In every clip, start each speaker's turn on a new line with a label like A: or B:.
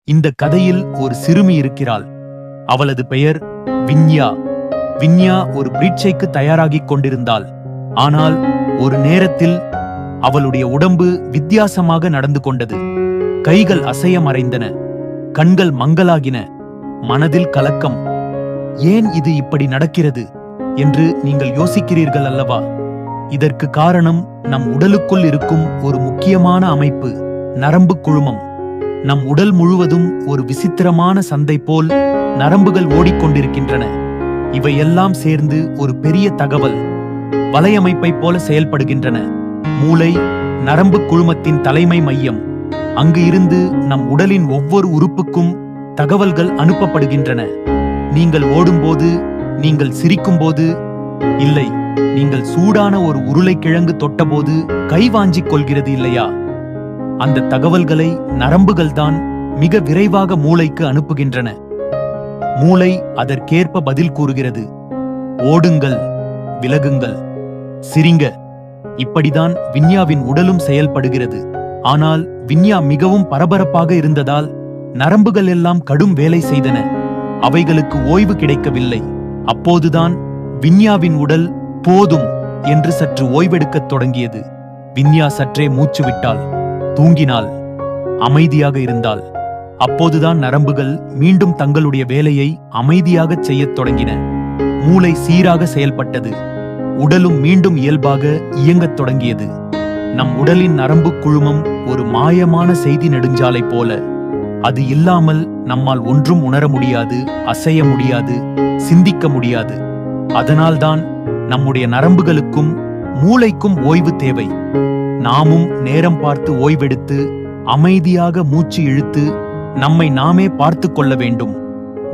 A: இந்த கதையில் ஒரு சிறுமி இருக்கிறாள். அவளது பெயர் வின்யா. வின்யா ஒரு பரீட்சைக்கு தயாராகிக் கொண்டிருந்தாள். ஆனால் ஒரு நேரத்தில் அவளுடைய உடம்பு வித்தியாசமாக நடந்து கொண்டது. கைகள் அசைய மறைந்தன, கண்கள் மங்கலாகின, மனதில் கலக்கம். ஏன் இது இப்படி நடக்கிறது என்று நீங்கள் யோசிக்கிறீர்கள் அல்லவா? இதற்கு காரணம் நம் உடலுக்குள் இருக்கும் ஒரு முக்கியமான அமைப்பு, நரம்பு குழுமம். நம் உடல் முழுவதும் ஒரு விசித்திரமான சந்தை போல் நரம்புகள் ஓடிக்கொண்டிருக்கின்றன. இவையெல்லாம் சேர்ந்து ஒரு பெரிய தகவல் வலையமைப்பை போல செயல்படுகின்றன. மூளை நரம்பு குழுமத்தின் தலைமை மையம். அங்கு இருந்து நம் உடலின் ஒவ்வொரு உறுப்புக்கும் தகவல்கள் அனுப்பப்படுகின்றன. நீங்கள் ஓடும்போது, நீங்கள் சிரிக்கும்போது, இல்லை, நீங்கள் சூடான ஒரு உருளைக்கிழங்கு தொட்டபோது கை வாஞ்சிக் கொள்கிறது இல்லையா? அந்த தகவல்களை நரம்புகள்தான் மிக விரைவாக மூளைக்கு அனுப்புகின்றன. மூளை அதற்கேற்ப பதில் கூறுகிறது. ஓடுங்கள், விலகுங்கள், சிரிங்க. இப்படிதான் வின்யாவின் உடலும் செயல்படுகிறது. ஆனால் வின்யா மிகவும் பரபரப்பாக இருந்ததால் நரம்புகள் எல்லாம் கடும் வேலை செய்தன. அவைகளுக்கு ஓய்வு கிடைக்கவில்லை. அப்போதுதான் வின்யாவின் உடல் போதும் என்று சற்று ஓய்வெடுக்கத் தொடங்கியது. வின்யா சற்றே மூச்சு விட்டாள், தூங்கினாள், அமைதியாக இருந்தாள். அப்போதுதான் நரம்புகள் மீண்டும் தங்களுடைய வேலையை அமைதியாகச் செய்யத் தொடங்கின. மூளை சீராக செயல்பட்டது. உடலும் மீண்டும் இயல்பாக இயங்கத் தொடங்கியது. நம் உடலின் நரம்பு குழுமம் ஒரு மாயமான செய்தி நெடுஞ்சாலை போல. அது இல்லாமல் நம்மால் ஒன்றும் உணர முடியாது, அசைய முடியாது, சிந்திக்க முடியாது. அதனால்தான் நம்முடைய நரம்புகளுக்கும் மூளைக்கும் ஓய்வு தேவை. நாமும் நேரம் பார்த்து ஓய்வெடுத்து அமைதியாக மூச்சு இழுத்து நம்மை நாமே பார்த்து கொள்ள வேண்டும்.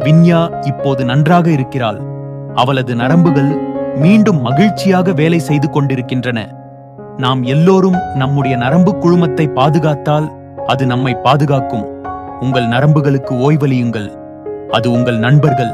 A: வின்யா இப்போது நன்றாக இருக்கிறாள். அவளது நரம்புகள் மீண்டும் மகிழ்ச்சியாக வேலை செய்து கொண்டிருக்கின்றன. நாம் எல்லோரும் நம்முடைய நரம்பு குழுமத்தை பாதுகாத்தால் அது நம்மை பாதுகாக்கும். உங்கள் நரம்புகளுக்கு ஓய்வளியுங்கள். அது உங்கள் நண்பர்கள்.